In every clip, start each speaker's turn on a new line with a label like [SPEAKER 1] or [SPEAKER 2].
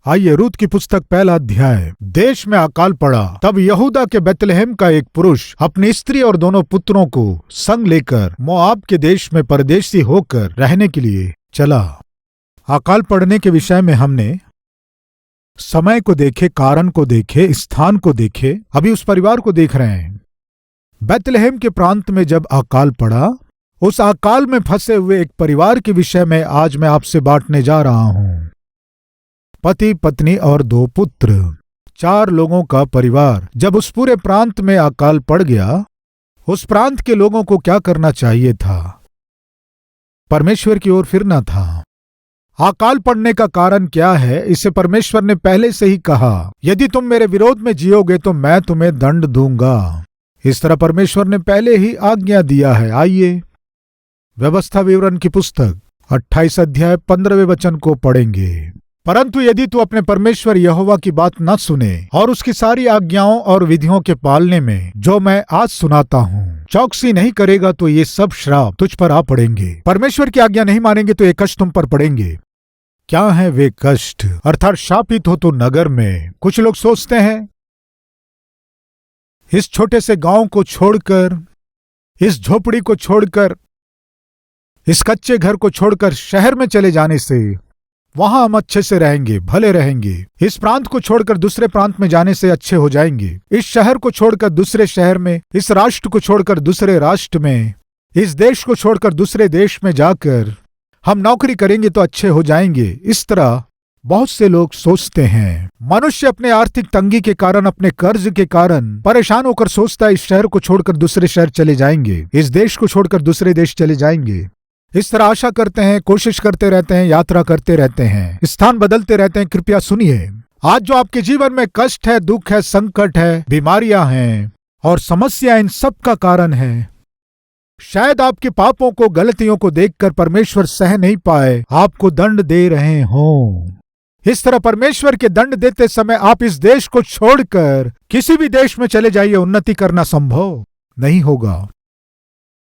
[SPEAKER 1] आइए रूत की पुस्तक पहला अध्याय। देश में अकाल पड़ा, तब यहूदा के बेतलहम का एक पुरुष अपनी स्त्री और दोनों पुत्रों को संग लेकर मोआब के देश में परदेशी होकर रहने के लिए चला। अकाल पड़ने के विषय में हमने समय को देखे, कारण को देखे, स्थान को देखे, अभी उस परिवार को देख रहे हैं। बेतलहम के प्रांत में जब अकाल पड़ा, उस अकाल में फंसे हुए एक परिवार के विषय में आज मैं आपसे बांटने जा रहा हूं। पति, पत्नी और 2 पुत्र, 4 लोगों का परिवार। जब उस पूरे प्रांत में अकाल पड़ गया, उस प्रांत के लोगों को क्या करना चाहिए था? परमेश्वर की ओर फिरना था। अकाल पड़ने का कारण क्या है? इसे परमेश्वर ने पहले से ही कहा, यदि तुम मेरे विरोध में जियोगे तो मैं तुम्हें दंड दूंगा। इस तरह परमेश्वर ने पहले ही आज्ञा दिया है। आइए व्यवस्था विवरण की पुस्तक 28 अध्याय 15वें वचन को पढ़ेंगे। परंतु यदि तू अपने परमेश्वर यहोवा की बात न सुने और उसकी सारी आज्ञाओं और विधियों के पालने में जो मैं आज सुनाता हूँ चौकसी नहीं करेगा, तो ये सब श्राप तुझ पर आ पड़ेंगे। परमेश्वर की आज्ञा नहीं मानेंगे तो ये कष्ट तुम पर पड़ेंगे। क्या है वे कष्ट? अर्थात शापित हो तो नगर में। कुछ लोग सोचते हैं इस छोटे से गांव को छोड़कर, इस झोपड़ी को छोड़कर, इस कच्चे घर को छोड़कर शहर में चले जाने से वहां हम अच्छे से रहेंगे, भले रहेंगे। इस प्रांत को छोड़कर दूसरे प्रांत में जाने से अच्छे हो जाएंगे। इस शहर को छोड़कर दूसरे शहर में, इस राष्ट्र को छोड़कर दूसरे राष्ट्र में, इस देश को छोड़कर दूसरे देश में जाकर हम नौकरी करेंगे तो अच्छे हो जाएंगे। इस तरह बहुत से लोग सोचते हैं। मनुष्य अपने आर्थिक तंगी के कारण, अपने कर्ज के कारण परेशान होकर सोचता है इस शहर को छोड़कर दूसरे शहर चले जाएंगे, इस देश को छोड़कर दूसरे देश चले जाएंगे। इस तरह आशा करते हैं, कोशिश करते रहते हैं, यात्रा करते रहते हैं, स्थान बदलते रहते हैं। कृपया सुनिए, आज जो आपके जीवन में कष्ट है, दुख है, संकट है, बीमारियां हैं और समस्या, इन सब का कारण है शायद आपके पापों को, गलतियों को देखकर परमेश्वर सह नहीं पाए, आपको दंड दे रहे हों। इस तरह परमेश्वर के दंड देते समय आप इस देश को छोड़कर किसी भी देश में चले जाइए, उन्नति करना संभव नहीं होगा।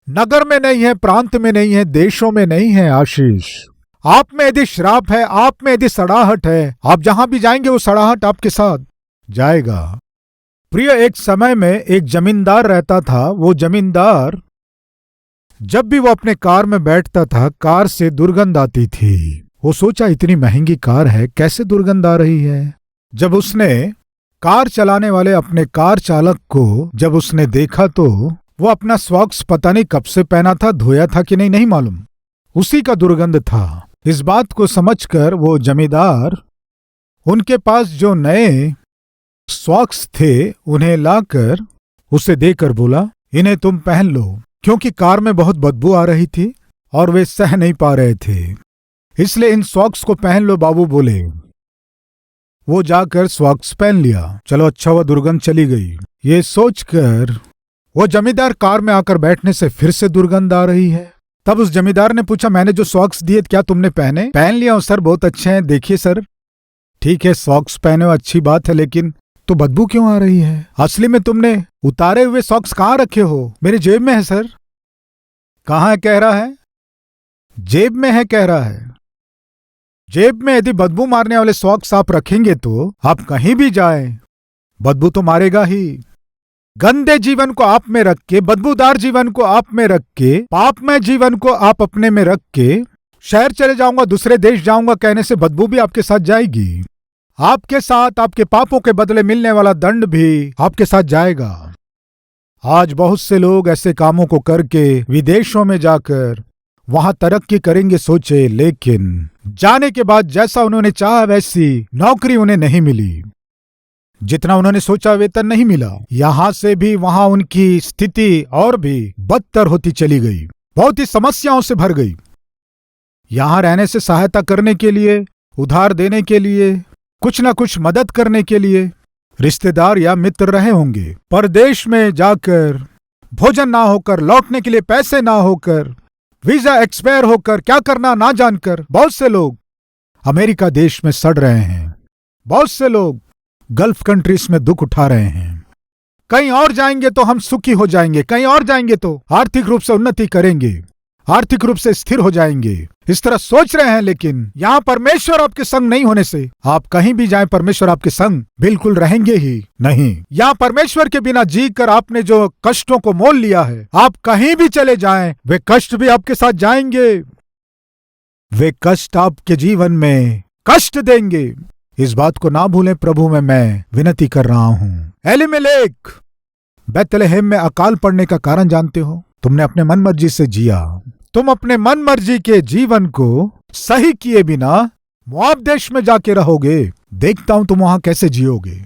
[SPEAKER 1] नगर में नहीं है, प्रांत में नहीं है, देशों में नहीं है आशीष। आप में यदि श्राप है, आप में यदि सड़ाहट है, आप जहां भी जाएंगे वो सड़ाहट आपके साथ जाएगा। प्रिय, एक समय में एक जमींदार रहता था। वो जमींदार जब भी वो अपने कार में बैठता था, कार से दुर्गंध आती थी। वो सोचा इतनी महंगी कार है, कैसे दुर्गंध आ रही है। जब उसने कार चलाने वाले अपने कार चालक को जब उसने देखा तो वो अपना सॉक्स पता नहीं कब से पहना था, धोया था कि नहीं मालूम, उसी का दुर्गंध था। इस बात को समझकर वो जमींदार उनके पास जो नए सॉक्स थे उन्हें लाकर उसे देकर बोला, इन्हें तुम पहन लो, क्योंकि कार में बहुत बदबू आ रही थी और वे सह नहीं पा रहे थे, इसलिए इन सॉक्स को पहन लो बाबू बोले। वो जाकर सॉक्स पहन लिया। चलो अच्छा हुआ, दुर्गंध चली गई। ये सोचकर वो जमींदार कार में आकर बैठने से फिर से दुर्गंध आ रही है। तब उस जमींदार ने पूछा, मैंने जो सॉक्स दिए क्या तुमने पहने? पहन लिया हूं सर, बहुत अच्छे हैं। देखिए सर, ठीक है सॉक्स पहने हो, अच्छी बात है, लेकिन तो बदबू क्यों आ रही है? असली में तुमने उतारे हुए सॉक्स कहाँ रखे हो? मेरी जेब में है सर। कहाँ है कह रहा है? जेब में है कह रहा है। जेब में यदि बदबू मारने वाले सॉक्स आप रखेंगे तो आप कहीं भी जाएं, बदबू तो मारेगा ही। गंदे जीवन को आप में रख के, बदबूदार जीवन को आप में रख के, पापमय जीवन को आप अपने में रख के शहर चले जाऊंगा, दूसरे देश जाऊंगा कहने से बदबू भी आपके साथ जाएगी। आपके साथ आपके पापों के बदले मिलने वाला दंड भी आपके साथ जाएगा। आज बहुत से लोग ऐसे कामों को करके विदेशों में जाकर वहां तरक्की करेंगे सोचे, लेकिन जाने के बाद जैसा उन्होंने चाहा वैसी नौकरी उन्हें नहीं मिली, जितना उन्होंने सोचा वेतन नहीं मिला। यहां से भी वहां उनकी स्थिति और भी बदतर होती चली गई, बहुत ही समस्याओं से भर गई। यहां रहने से सहायता करने के लिए, उधार देने के लिए, कुछ ना कुछ मदद करने के लिए रिश्तेदार या मित्र रहे होंगे। परदेश में जाकर भोजन ना होकर, लौटने के लिए पैसे ना होकर, वीजा एक्सपायर होकर, क्या करना ना जानकर बहुत से लोग अमेरिका देश में सड़ रहे हैं। बहुत से लोग गल्फ कंट्रीज में दुख उठा रहे हैं। कहीं और जाएंगे तो हम सुखी हो जाएंगे, कहीं और जाएंगे तो आर्थिक रूप से उन्नति करेंगे, आर्थिक रूप से स्थिर हो जाएंगे। इस तरह सोच रहे हैं, लेकिन यहाँ परमेश्वर आपके संग नहीं होने से आप कहीं भी जाएं, परमेश्वर आपके संग बिल्कुल रहेंगे ही नहीं। यहाँ परमेश्वर के बिना जीकर आपने जो कष्टों को मोल लिया है, आप कहीं भी चले जाएं, वे कष्ट भी आपके साथ जाएंगे। वे कष्ट आपके जीवन में कष्ट देंगे। इस बात को ना भूलें। प्रभु में मैं विनती कर रहा हूँ। एलीमेलेक, बैतलहम में अकाल पड़ने का कारण जानते हो? तुमने अपने मन मर्जी से जिया। तुम अपने मन मर्जी के जीवन को सही किए बिना मोआब देश में जाके रहोगे। देखता हूं तुम वहां कैसे जियोगे।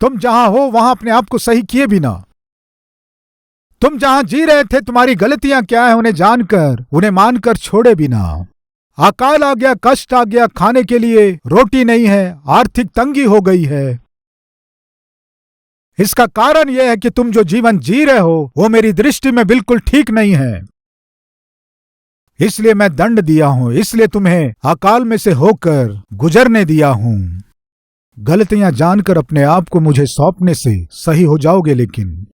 [SPEAKER 1] तुम जहां हो वहां अपने आप को सही किए बिना, तुम जहां जी रहे थे, तुम्हारी गलतियां क्या है उन्हें जानकर, उन्हें मानकर छोड़े बिना अकाल आ गया, कष्ट आ गया, खाने के लिए रोटी नहीं है, आर्थिक तंगी हो गई है। इसका कारण यह है कि तुम जो जीवन जी रहे हो वो मेरी दृष्टि में बिल्कुल ठीक नहीं है। इसलिए मैं दंड दिया हूं, इसलिए तुम्हें अकाल में से होकर गुजरने दिया हूं। गलतियां जानकर अपने आप को मुझे सौंपने से सही हो जाओगे। लेकिन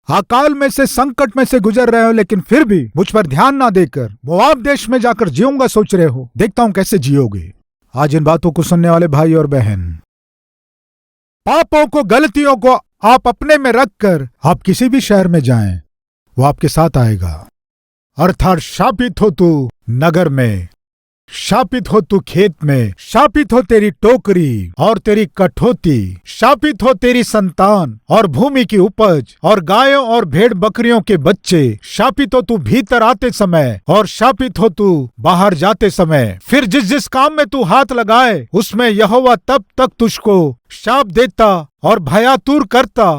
[SPEAKER 1] अकाल में से, संकट में से गुजर रहे हो, लेकिन फिर भी मुझ पर ध्यान ना देकर मोआब देश में जाकर जीऊंगा सोच रहे हो। देखता हूं कैसे जियोगे। आज इन बातों को सुनने वाले भाई और बहन, पापों को, गलतियों को आप अपने में रखकर आप किसी भी शहर में जाएं, वो आपके साथ आएगा। अर्थात शापित हो तू नगर में, शापित हो तू खेत में, शापित हो तेरी टोकरी और तेरी कठौती, शापित हो तेरी संतान और भूमि की उपज और गायों और भेड़ बकरियों के बच्चे, शापित हो तू भीतर आते समय और शापित हो तू बाहर जाते समय। फिर जिस जिस काम में तू हाथ लगाए उसमें यहोवा तब तक तुझको शाप देता और भयातुर करता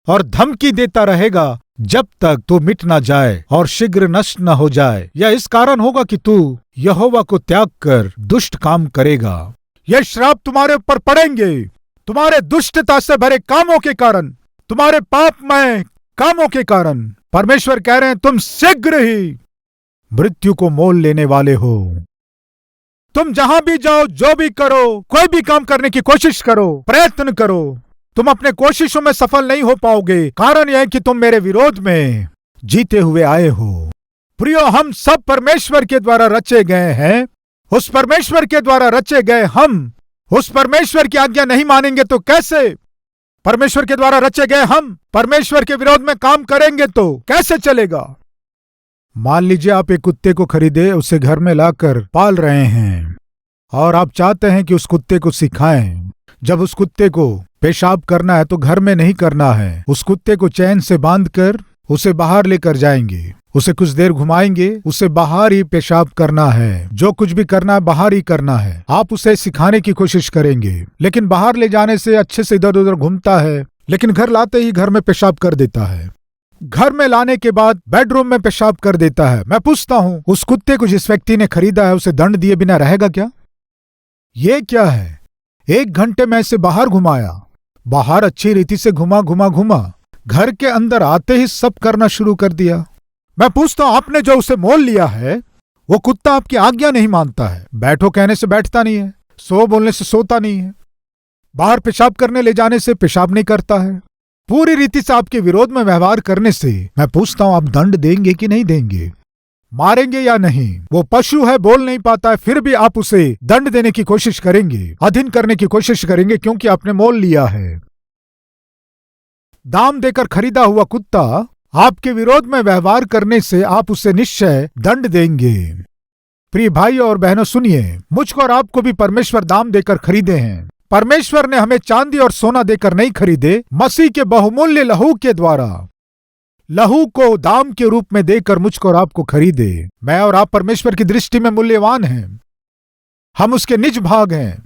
[SPEAKER 1] और धमकी देता रहेगा जब तक तू मिट ना जाए और शीघ्र नष्ट न हो जाए। यह इस कारण होगा कि तू यहोवा को त्याग कर दुष्ट काम करेगा। यह श्राप तुम्हारे ऊपर पड़ेंगे, तुम्हारे दुष्टता से भरे कामों के कारण, तुम्हारे पापमय कामों के कारण। परमेश्वर कह रहे हैं तुम शीघ्र ही मृत्यु को मोल लेने वाले हो। तुम जहां भी जाओ, जो भी करो, कोई भी काम करने की कोशिश करो, प्रयत्न करो, तुम अपने कोशिशों में सफल नहीं हो पाओगे। कारण यह है कि तुम मेरे विरोध में जीते हुए आए हो। प्रियो, हम सब परमेश्वर के द्वारा रचे गए हैं। उस परमेश्वर के द्वारा रचे गए हम उस परमेश्वर की आज्ञा नहीं मानेंगे तो कैसे? परमेश्वर के द्वारा रचे गए हम परमेश्वर के विरोध में काम करेंगे तो कैसे चलेगा? मान लीजिए आप एक कुत्ते को खरीदे, उसे घर में लाकर पाल रहे हैं और आप चाहते हैं कि उस कुत्ते को सिखाएं। जब उस कुत्ते को पेशाब करना है तो घर में नहीं करना है। उस कुत्ते को चैन से बांधकर उसे बाहर लेकर जाएंगे, उसे कुछ देर घुमाएंगे, उसे बाहर ही पेशाब करना है। जो कुछ भी करना है बाहर ही करना है। आप उसे सिखाने की कोशिश करेंगे, लेकिन बाहर ले जाने से अच्छे से इधर उधर घूमता है, लेकिन घर लाते ही घर में पेशाब कर देता है। घर में लाने के बाद बेडरूम में पेशाब कर देता है। मैं पूछता हूं, उस कुत्ते को जिस व्यक्ति ने खरीदा है उसे दंड दिए बिना रहेगा क्या? ये क्या है? 1 घंटे में इसे बाहर घुमाया, बाहर अच्छी रीति से घुमा, घर के अंदर आते ही सब करना शुरू कर दिया। मैं पूछता हूं, आपने जो उसे मोल लिया है वो कुत्ता आपकी आज्ञा नहीं मानता है। बैठो कहने से बैठता नहीं है, सो बोलने से सोता नहीं है, बाहर पेशाब करने ले जाने से पेशाब नहीं करता है। पूरी रीति से आपके विरोध में व्यवहार करने से मैं पूछता हूं, आप दंड देंगे कि नहीं देंगे? मारेंगे या नहीं? वो पशु है, बोल नहीं पाता है, फिर भी आप उसे दंड देने की कोशिश करेंगे, अधीन करने की कोशिश करेंगे, क्योंकि आपने मोल लिया है। दाम देकर खरीदा हुआ कुत्ता आपके विरोध में व्यवहार करने से आप उसे निश्चय दंड देंगे। प्रिय भाई और बहनों, सुनिए, मुझको और आपको भी परमेश्वर दाम देकर खरीदे हैं। परमेश्वर ने हमें चांदी और सोना देकर नहीं खरीदे, मसीह के बहुमूल्य लहू के द्वारा, लहू को दाम के रूप में देकर मुझको और आपको खरीदे। मैं और आप परमेश्वर की दृष्टि में मूल्यवान हैं। हम उसके निज भाग हैं।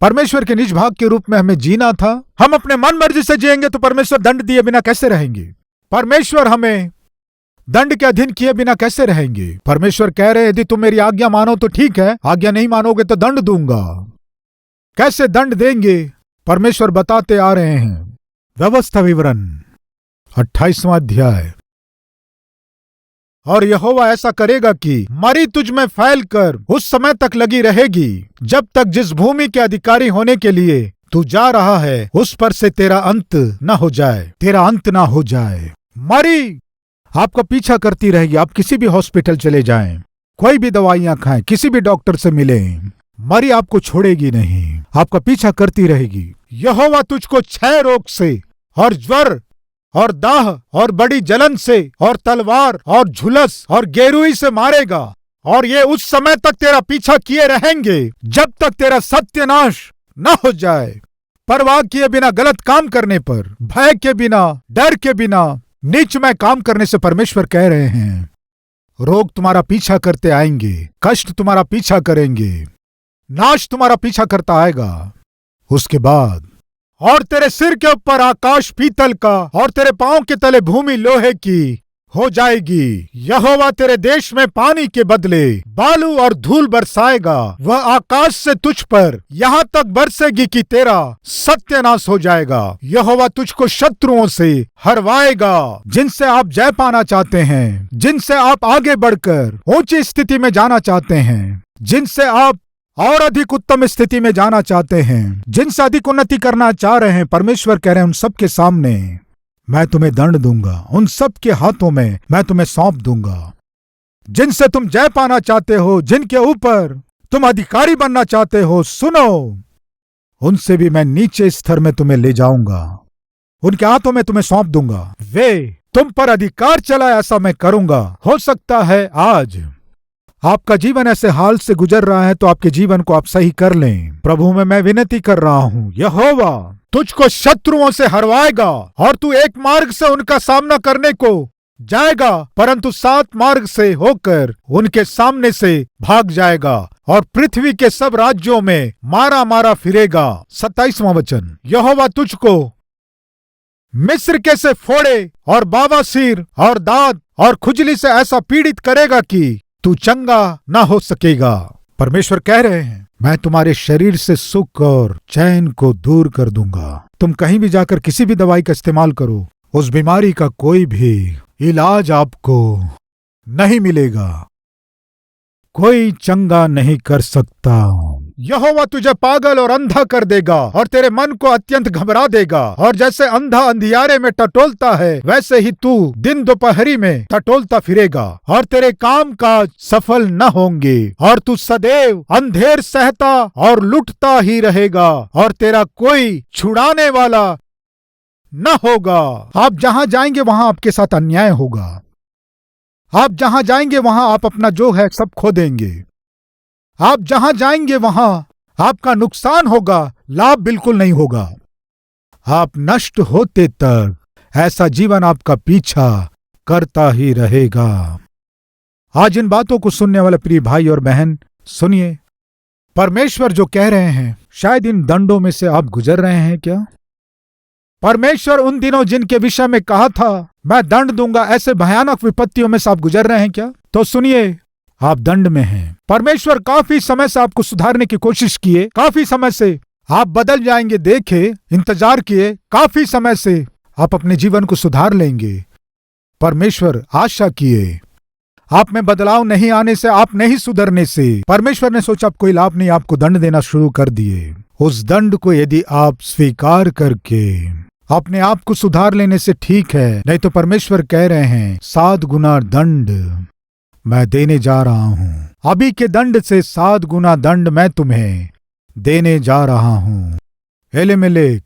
[SPEAKER 1] परमेश्वर के निज भाग के रूप में हमें जीना था। हम अपने मन मर्जी से जिएंगे तो परमेश्वर दंड दिए बिना कैसे रहेंगे? परमेश्वर हमें दंड के अधीन किए बिना कैसे रहेंगे? परमेश्वर कह रहे, यदि तुम मेरी आज्ञा मानो तो ठीक है, आज्ञा नहीं मानोगे तो दंड दूंगा। कैसे दंड देंगे? परमेश्वर बताते आ रहे हैं। व्यवस्था विवरण 28वां अध्याय। और यहोवा ऐसा करेगा कि मरी तुझ में फैलकर उस समय तक लगी रहेगी जब तक जिस भूमि के अधिकारी होने के लिए तू जा रहा है उस पर से तेरा अंत न हो जाए, तेरा अंत ना हो जाए। मरी आपका पीछा करती रहेगी। आप किसी भी हॉस्पिटल चले जाएं, कोई भी दवाइयां खाएं, किसी भी डॉक्टर से मिलें, मरी आपको छोड़ेगी नहीं, आपका पीछा करती रहेगी। यहोवा तुझको क्षय रोग से और ज्वर और दाह और बड़ी जलन से और तलवार और झुलस और गेरुई से मारेगा, और ये उस समय तक तेरा पीछा किए रहेंगे जब तक तेरा सत्यानाश न हो जाए। परवाह किए बिना गलत काम करने पर, भय के बिना, डर के बिना, नीचमय काम करने से परमेश्वर कह रहे हैं रोग तुम्हारा पीछा करते आएंगे, कष्ट तुम्हारा पीछा करेंगे, नाश तुम्हारा पीछा करता आएगा। उसके बाद और तेरे सिर के ऊपर आकाश पीतल का और तेरे पांव के तले भूमि लोहे की हो जाएगी। यहोवा तेरे देश में पानी के बदले बालू और धूल बरसाएगा। वह आकाश से तुझ पर यहाँ तक बरसेगी कि तेरा सत्यानाश हो जाएगा। यहोवा तुझको शत्रुओं से हरवाएगा जिनसे आप जय पाना चाहते हैं, जिनसे आप आगे बढ़कर ऊंची स्थिति में जाना चाहते हैं, जिनसे आप और अधिक उत्तम स्थिति में जाना चाहते हैं, जिनसे अधिक उन्नति करना चाह रहे हैं। परमेश्वर कह रहे हैं उन सब के सामने मैं तुम्हें दंड दूंगा, उन सब के हाथों में मैं तुम्हें सौंप दूंगा। जिनसे तुम जय पाना चाहते हो, जिनके ऊपर तुम अधिकारी बनना चाहते हो, सुनो, उनसे भी मैं नीचे स्तर में तुम्हें ले जाऊंगा, उनके हाथों में तुम्हें सौंप दूंगा। वे तुम पर अधिकार चलाए ऐसा मैं करूंगा। हो सकता है आज आपका जीवन ऐसे हाल से गुजर रहा है तो आपके जीवन को आप सही कर लें। प्रभु में मैं विनती कर रहा हूं, यहोवा तुझको शत्रुओं से हरवाएगा और तू एक मार्ग से उनका सामना करने को जाएगा, परंतु 7 मार्ग से होकर उनके सामने से भाग जाएगा और पृथ्वी के सब राज्यों में मारा मारा फिरेगा। 27वां वचन, यहोवा तुझको मिस्र के से फोड़े और बावासीर और दाद और खुजली से ऐसा पीड़ित करेगा कि तू चंगा ना हो सकेगा। परमेश्वर कह रहे हैं मैं तुम्हारे शरीर से सुख और चैन को दूर कर दूंगा। तुम कहीं भी जाकर किसी भी दवाई का इस्तेमाल करो, उस बीमारी का कोई भी इलाज आपको नहीं मिलेगा, कोई चंगा नहीं कर सकता। यहोवा तुझे पागल और अंधा कर देगा और तेरे मन को अत्यंत घबरा देगा, और जैसे अंधा अंधियारे में टटोलता है वैसे ही तू दिन दोपहरी में टटोलता फिरेगा और तेरे काम काज सफल न होंगे, और तू सदैव अंधेर सहता और लुटता ही रहेगा और तेरा कोई छुड़ाने वाला न होगा। आप जहां जाएंगे वहां आपके साथ अन्याय होगा, आप जहां जाएंगे वहां आप अपना जो है सब खो देंगे, आप जहां जाएंगे वहां आपका नुकसान होगा, लाभ बिल्कुल नहीं होगा। आप नष्ट होते तक ऐसा जीवन आपका पीछा करता ही रहेगा। आज इन बातों को सुनने वाले प्रिय भाई और बहन सुनिए, परमेश्वर जो कह रहे हैं, शायद इन दंडों में से आप गुजर रहे हैं क्या? परमेश्वर उन दिनों जिनके विषय में कहा था मैं दंड दूंगा, ऐसे भयानक विपत्तियों में से आप गुजर रहे हैं क्या? तो सुनिए, आप दंड में हैं। परमेश्वर काफी समय से आपको सुधारने की कोशिश किए, काफी समय से आप बदल जाएंगे देखे, इंतजार किए, काफी समय से आप अपने जीवन को सुधार लेंगे। परमेश्वर आशा किए, आप में बदलाव नहीं आने से, आप नहीं सुधरने से परमेश्वर ने सोचा अब कोई लाभ नहीं, आपको दंड देना शुरू कर दिए। उस दंड को यदि आप स्वीकार करके अपने आप को सुधार लेने से ठीक है, नहीं तो परमेश्वर कह रहे हैं 7 गुना दंड मैं देने जा रहा हूं। अभी के दंड से 7 गुना दंड मैं तुम्हें देने जा रहा हूं। एलीमेलेक,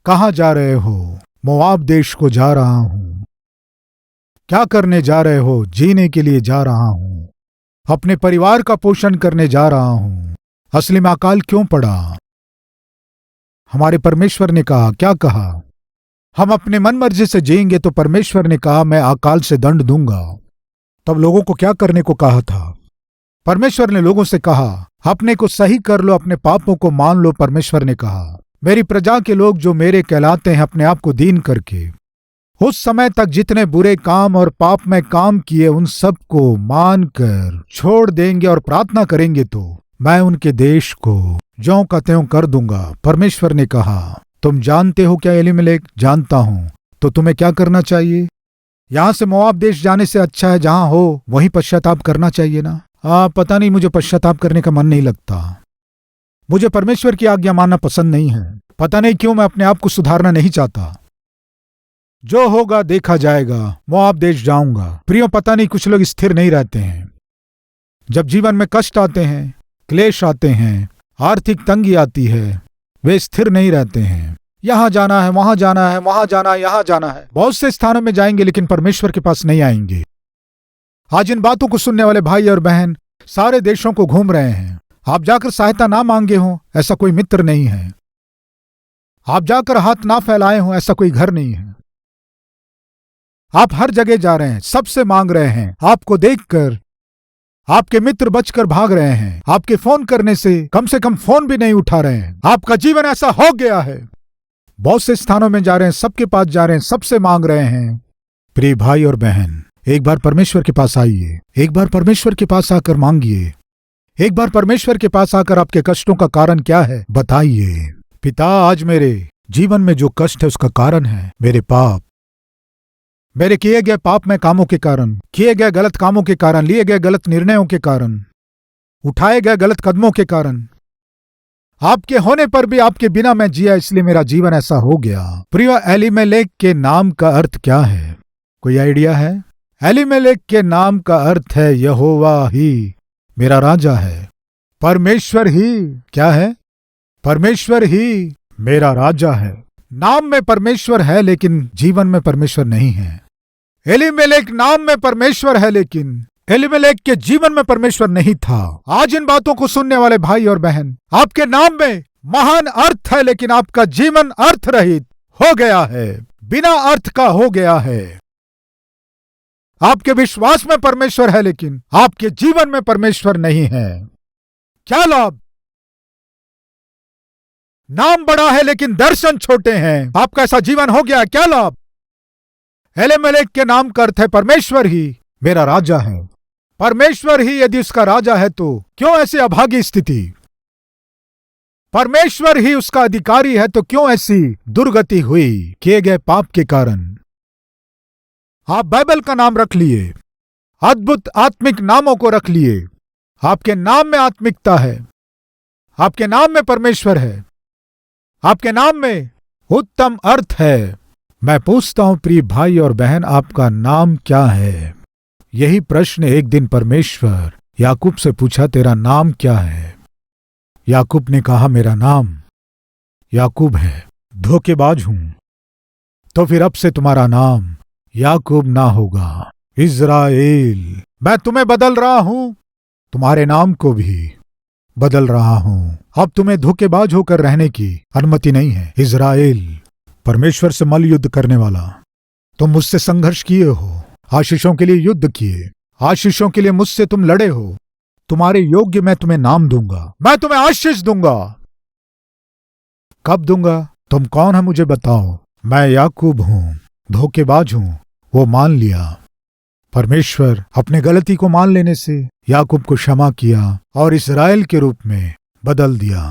[SPEAKER 1] कहां जा रहे हो? मोआब देश को जा रहा हूं। क्या करने जा रहे हो? जीने के लिए जा रहा हूं, अपने परिवार का पोषण करने जा रहा हूं। असली में अकाल क्यों पड़ा? हमारे परमेश्वर ने कहा, क्या कहा? हम अपने मन मर्जी से जिएंगे तो परमेश्वर ने कहा मैं अकाल से दंड दूंगा। तब लोगों को क्या करने को कहा था? परमेश्वर ने लोगों से कहा अपने को सही कर लो, अपने पापों को मान लो। परमेश्वर ने कहा मेरी प्रजा के लोग जो मेरे कहलाते हैं अपने आप को दीन करके उस समय तक जितने बुरे काम और पाप में काम किए उन सब को मानकर छोड़ देंगे और प्रार्थना करेंगे तो मैं उनके देश को ज्यों का त्यों कर दूंगा। परमेश्वर ने कहा तुम जानते हो क्या एलीमेलेक? जानता हूं। तो तुम्हें क्या करना चाहिए? यहां से मोआब देश जाने से अच्छा है जहां हो वहीं पश्चाताप करना चाहिए ना। पता नहीं, मुझे पश्चाताप करने का मन नहीं लगता। मुझे परमेश्वर की आज्ञा मानना पसंद नहीं है। पता नहीं क्यों मैं अपने आप को सुधारना नहीं चाहता। जो होगा देखा जाएगा, मोआब देश जाऊंगा। प्रियो, पता नहीं कुछ लोग स्थिर नहीं रहते हैं। जब जीवन में कष्ट आते हैं, क्लेश आते हैं, आर्थिक तंगी आती है, वे स्थिर नहीं रहते हैं। यहां जाना है, वहां जाना है, वहां जाना है, यहां जाना है, बहुत से स्थानों में जाएंगे लेकिन परमेश्वर के पास नहीं आएंगे। आज इन बातों को सुनने वाले भाई और बहन सारे देशों को घूम रहे हैं। आप जाकर सहायता ना मांगे हो, ऐसा कोई मित्र नहीं है। आप जाकर हाथ ना फैलाए हो, ऐसा कोई घर नहीं है। आप हर जगह जा रहे हैं, सबसे मांग रहे हैं। आपको देखकर आपके मित्र बचकर भाग रहे हैं। आपके फोन करने से कम फोन भी नहीं उठा रहे हैं। आपका जीवन ऐसा हो गया है। बहुत से स्थानों में जा रहे हैं, सबके पास जा रहे हैं, सबसे मांग रहे हैं। प्रिय भाई और बहन, एक बार परमेश्वर के पास आइए। एक बार परमेश्वर के पास आकर मांगिए। एक बार परमेश्वर के पास आकर आपके कष्टों का कारण क्या है बताइए। पिता, आज मेरे जीवन में जो कष्ट है उसका कारण है मेरे पाप, मेरे किए गए पापमय कामों के कारण, किए गए गलत कामों के कारण, लिए गए गलत निर्णयों के कारण, उठाए गए गलत कदमों के कारण। आपके होने पर भी आपके बिना मैं जिया, इसलिए मेरा जीवन ऐसा हो गया। प्रिय, एलीमेलेक के नाम का अर्थ क्या है? कोई आइडिया है? एलीमेलेक के नाम का अर्थ है यहोवा ही मेरा राजा है। परमेश्वर ही क्या है? परमेश्वर ही मेरा राजा है। नाम में परमेश्वर है लेकिन जीवन में परमेश्वर नहीं है। एलीमेलेक नाम में परमेश्वर है लेकिन एलीमेलेक के जीवन में परमेश्वर नहीं था। आज इन बातों को सुनने वाले भाई और बहन, आपके नाम में महान अर्थ है लेकिन आपका जीवन अर्थ रहित हो गया है, बिना अर्थ का हो गया है। आपके विश्वास में परमेश्वर है लेकिन आपके जीवन में परमेश्वर नहीं है। क्या लाभ? नाम बड़ा है लेकिन दर्शन छोटे हैं। आपका ऐसा जीवन हो गया, क्या लाभ? एलीमेलेक के नाम का अर्थ है परमेश्वर ही मेरा राजा है। परमेश्वर ही यदि उसका राजा है तो क्यों ऐसी अभागी स्थिति? परमेश्वर ही उसका अधिकारी है तो क्यों ऐसी दुर्गति हुई किए गए पाप के कारण? आप बाइबल का नाम रख लिए, अद्भुत आत्मिक नामों को रख लिए। आपके नाम में आत्मिकता है, आपके नाम में परमेश्वर है, आपके नाम में उत्तम अर्थ है। मैं पूछता हूं प्रिय भाई और बहन, आपका नाम क्या है? यही प्रश्न एक दिन परमेश्वर याकूब से पूछा, तेरा नाम क्या है? याकूब ने कहा, मेरा नाम याकूब है, धोखेबाज हूं। तो फिर अब से तुम्हारा नाम याकूब ना होगा, इज़राइल। मैं तुम्हें बदल रहा हूं, तुम्हारे नाम को भी बदल रहा हूं। अब तुम्हें धोखेबाज होकर रहने की अनुमति नहीं है। इज़राइल, परमेश्वर से मल युद्ध करने वाला, तुम मुझसे संघर्ष किए हो, आशीषों के लिए युद्ध किए, आशीषों के लिए मुझसे तुम लड़े हो। तुम्हारे योग्य मैं तुम्हें नाम दूंगा, मैं तुम्हें आशीष दूंगा। कब दूंगा? तुम कौन है मुझे बताओ। मैं याकूब हूं, धोखेबाज हूं, वो मान लिया। परमेश्वर अपने गलती को मान लेने से याकूब को क्षमा किया और इस्राएल के रूप में बदल दिया।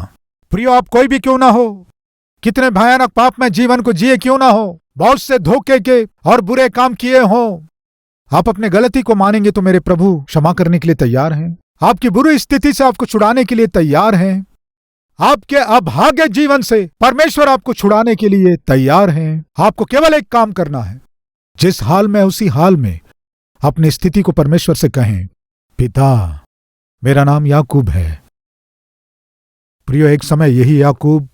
[SPEAKER 1] प्रियो, आप कोई भी क्यों ना हो, कितने भयानक पाप में जीवन को जिए क्यों ना हो, बहुत से धोखे के और बुरे काम किए हो, आप अपने गलती को मानेंगे तो मेरे प्रभु क्षमा करने के लिए तैयार हैं। आपकी बुरी स्थिति से आपको छुड़ाने के लिए तैयार हैं। आपके अभागे जीवन से परमेश्वर आपको छुड़ाने के लिए तैयार हैं। आपको केवल एक काम करना है, जिस हाल में उसी हाल में अपनी स्थिति को परमेश्वर से कहें, पिता, मेरा नाम याकूब है। प्रियो, एक समय यही याकूब,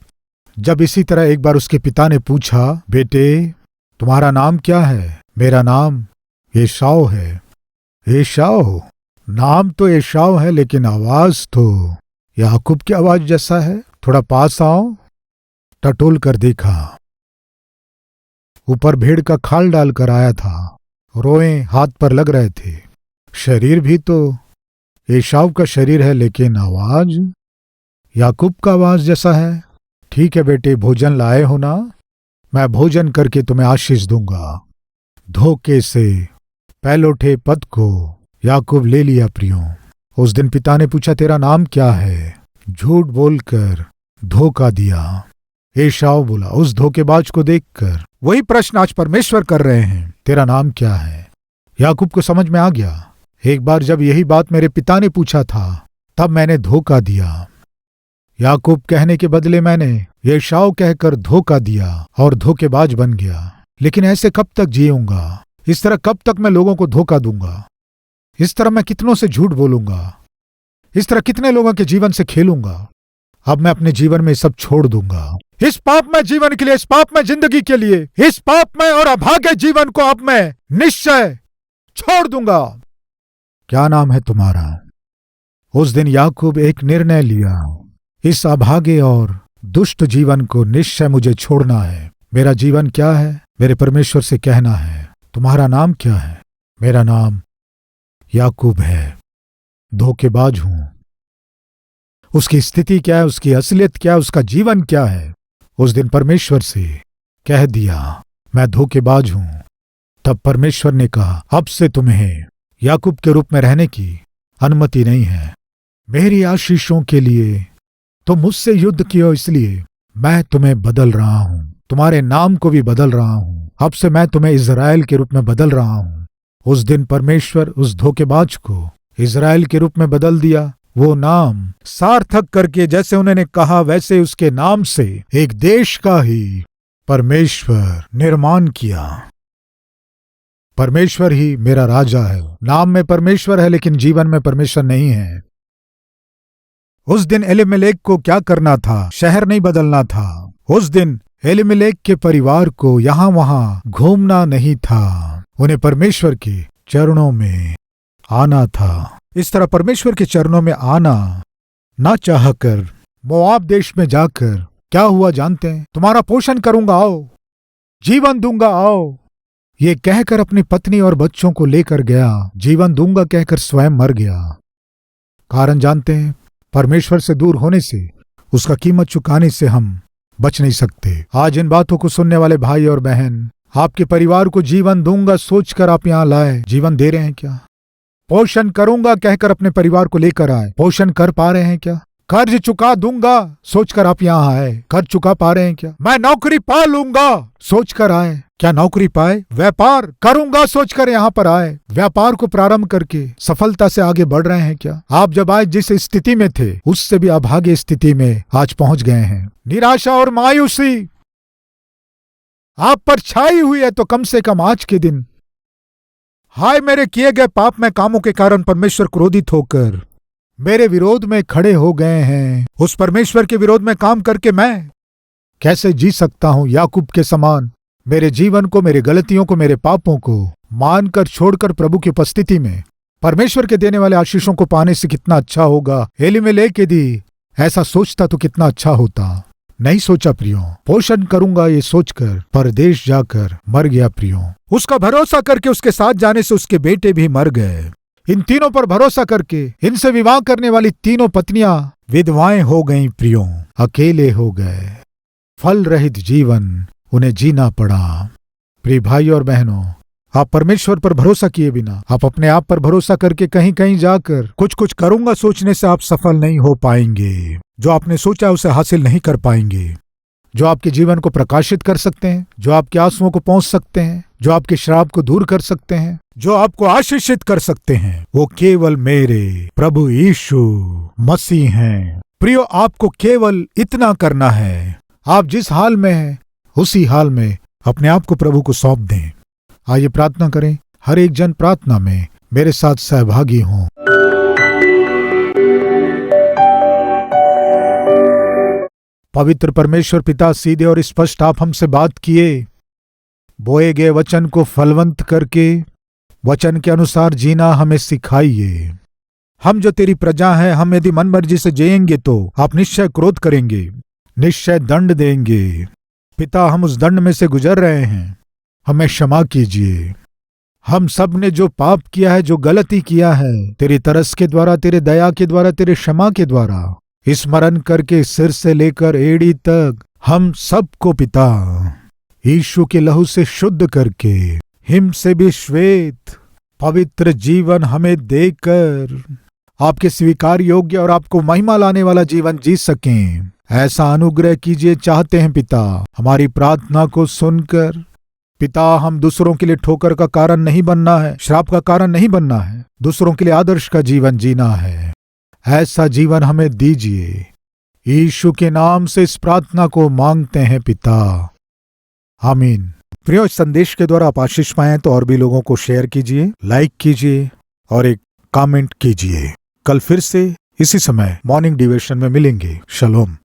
[SPEAKER 1] जब इसी तरह एक बार उसके पिता ने पूछा, बेटे तुम्हारा नाम क्या है? मेरा नाम एसाव है। एसाव, नाम तो एसाव है लेकिन आवाज तो याकूब की आवाज जैसा है। थोड़ा पास आओ। टटोल कर देखा, ऊपर भेड़ का खाल डालकर आया था, रोए हाथ पर लग रहे थे। शरीर भी तो एसाव का शरीर है लेकिन आवाज याकूब का आवाज जैसा है। ठीक है बेटे, भोजन लाए हो ना? मैं भोजन करके तुम्हें आशीष दूंगा। धोखे से पहलोठे पद को याकूब ले लिया। प्रियो, उस दिन पिता ने पूछा, तेरा नाम क्या है? झूठ बोलकर धोखा दिया। एसाव बोला, उस धोखेबाज को देखकर वही प्रश्न आज परमेश्वर कर रहे हैं, तेरा नाम क्या है? याकूब को समझ में आ गया, एक बार जब यही बात मेरे पिता ने पूछा था तब मैंने धोखा दिया। याकूब कहने के बदले मैंने एसाव कहकर धोखा दिया और धोखेबाज बन गया। लेकिन ऐसे कब तक जीऊंगा? इस तरह कब तक मैं लोगों को धोखा दूंगा? इस तरह मैं कितनों से झूठ बोलूंगा? इस तरह कितने लोगों के जीवन से खेलूंगा। अब मैं अपने जीवन में सब छोड़ दूंगा। इस पापमय जीवन के लिए, इस पापमय जिंदगी के लिए, इस पापमय और अभागे जीवन को अब मैं निश्चय छोड़ दूंगा। क्या नाम है तुम्हारा? उस दिन याकूब एक निर्णय लिया, इस अभागे और दुष्ट जीवन को निश्चय मुझे छोड़ना है। मेरा जीवन क्या है? मेरे परमेश्वर से कहना है, तुम्हारा नाम क्या है? मेरा नाम याकूब है, धोखेबाज हूं। उसकी स्थिति क्या है, उसकी असलियत क्या है, उसका जीवन क्या है? उस दिन परमेश्वर से कह दिया, मैं धोखेबाज हूं। तब परमेश्वर ने कहा, अब से तुम्हें याकूब के रूप में रहने की अनुमति नहीं है। मेरी आशीषों के लिए तुम मुझसे युद्ध किए, इसलिए मैं तुम्हें बदल रहा हूं, तुम्हारे नाम को भी बदल रहा हूं। अब से मैं तुम्हें इज़राइल के रूप में बदल रहा हूं। उस दिन परमेश्वर उस धोखेबाज को इज़राइल के रूप में बदल दिया। वो नाम सार्थक करके, जैसे उन्होंने कहा वैसे उसके नाम से एक देश का ही परमेश्वर निर्माण किया। परमेश्वर ही मेरा राजा है। नाम में परमेश्वर है लेकिन जीवन में परमेश्वर नहीं है। उस दिन एलीमेलेक को क्या करना था? शहर नहीं बदलना था। उस दिन एलीमेलेक के परिवार को यहां वहां घूमना नहीं था, उन्हें परमेश्वर के चरणों में आना था। इस तरह परमेश्वर के चरणों में आना ना चाहकर मोआब देश में जाकर क्या हुआ जानते हैं? तुम्हारा पोषण करूंगा, आओ, जीवन दूंगा, आओ, ये कहकर अपनी पत्नी और बच्चों को लेकर गया। जीवन दूंगा कहकर स्वयं मर गया। कारण जानते हैं? परमेश्वर से दूर होने से, उसका कीमत चुकाने से हम बच नहीं सकते। आज इन बातों को सुनने वाले भाई और बहन, आपके परिवार को जीवन दूंगा सोचकर आप यहां लाए, जीवन दे रहे हैं क्या? पोषण करूंगा कहकर अपने परिवार को लेकर आए, पोषण कर पा रहे हैं क्या? कर्ज चुका दूंगा सोचकर आप यहां आए, कर्ज चुका पा रहे हैं क्या? मैं नौकरी पा लूंगा सोचकर आए, क्या नौकरी पाए? व्यापार करूंगा सोचकर यहां पर आए, व्यापार को प्रारंभ करके सफलता से आगे बढ़ रहे हैं क्या? आप जब आज जिस स्थिति में थे उससे भी अभागे स्थिति में आज पहुंच गए हैं। निराशा और मायूसी आप पर छाई हुई है, तो कम से कम आज के दिन, हाय मेरे किए गए पाप में कामों के कारण परमेश्वर क्रोधित होकर मेरे विरोध में खड़े हो गए हैं। उस परमेश्वर के विरोध में काम करके मैं कैसे जी सकता हूं याकूब के समान? मेरे जीवन को, मेरे गलतियों को, मेरे पापों को मानकर छोड़कर प्रभु की उपस्थिति में परमेश्वर के देने वाले आशीषों को पाने से कितना अच्छा होगा। एलीमेलेक यदि ऐसा सोचता तो कितना अच्छा होता। नहीं सोचा प्रियो, पोषण करूंगा ये सोचकर परदेश जाकर मर गया प्रियो। उसका भरोसा करके उसके साथ जाने से उसके बेटे भी मर गए। इन तीनों पर भरोसा करके इनसे विवाह करने वाली तीनों पत्नियां विधवाएं हो गईं प्रियो, अकेले हो गए। फल रहित जीवन उन्हें जीना पड़ा। प्रिय भाई और बहनों, आप परमेश्वर पर भरोसा किए बिना, आप अपने आप पर भरोसा करके कहीं कहीं जाकर कुछ करूंगा सोचने से आप सफल नहीं हो पाएंगे। जो आपने सोचा उसे हासिल नहीं कर पाएंगे। जो आपके जीवन को प्रकाशित कर सकते हैं, जो आपके आंसुओं को पहुंच सकते हैं, जो आपके श्राप को दूर कर सकते हैं, जो आपको आशीषित कर सकते हैं, वो केवल मेरे प्रभु यीशु मसीह हैं। प्रियो, आपको केवल इतना करना है, आप जिस हाल में हैं उसी हाल में अपने आप को प्रभु को सौंप दें। आइए प्रार्थना करें। हर एक जन प्रार्थना में मेरे साथ सहभागी हों। पवित्र परमेश्वर पिता, सीधे और स्पष्ट आप हमसे बात किए। बोए गए वचन को फलवंत करके वचन के अनुसार जीना हमें सिखाइए। हम जो तेरी प्रजा हैं, हम यदि मन मर्जी से जिएंगे तो आप निश्चय क्रोध करेंगे, निश्चय दंड देंगे। पिता, हम उस दंड में से गुजर रहे हैं, हमें क्षमा कीजिए। हम सब ने जो पाप किया है, जो गलती किया है, तेरी तरस के द्वारा, तेरे दया के द्वारा, तेरे क्षमा के द्वारा स्मरण करके सिर से लेकर एड़ी तक हम सबको पिता यीशु के लहू से शुद्ध करके हिम से भी श्वेत पवित्र जीवन हमें देकर आपके स्वीकार योग्य और आपको महिमा लाने वाला जीवन जी सकें, ऐसा अनुग्रह कीजिए चाहते हैं पिता। हमारी प्रार्थना को सुनकर पिता, हम दूसरों के लिए ठोकर का कारण नहीं बनना है, श्राप का कारण नहीं बनना है, दूसरों के लिए आदर्श का जीवन जीना है। ऐसा जीवन हमें दीजिए। यीशु के नाम से इस प्रार्थना को मांगते हैं पिता, आमीन। प्रियो, इस संदेश के द्वारा आप आशीष पाएं तो और भी लोगों को शेयर कीजिए, लाइक कीजिए और एक कमेंट कीजिए। कल फिर से इसी समय मॉर्निंग डिवोशन में मिलेंगे। शलोम।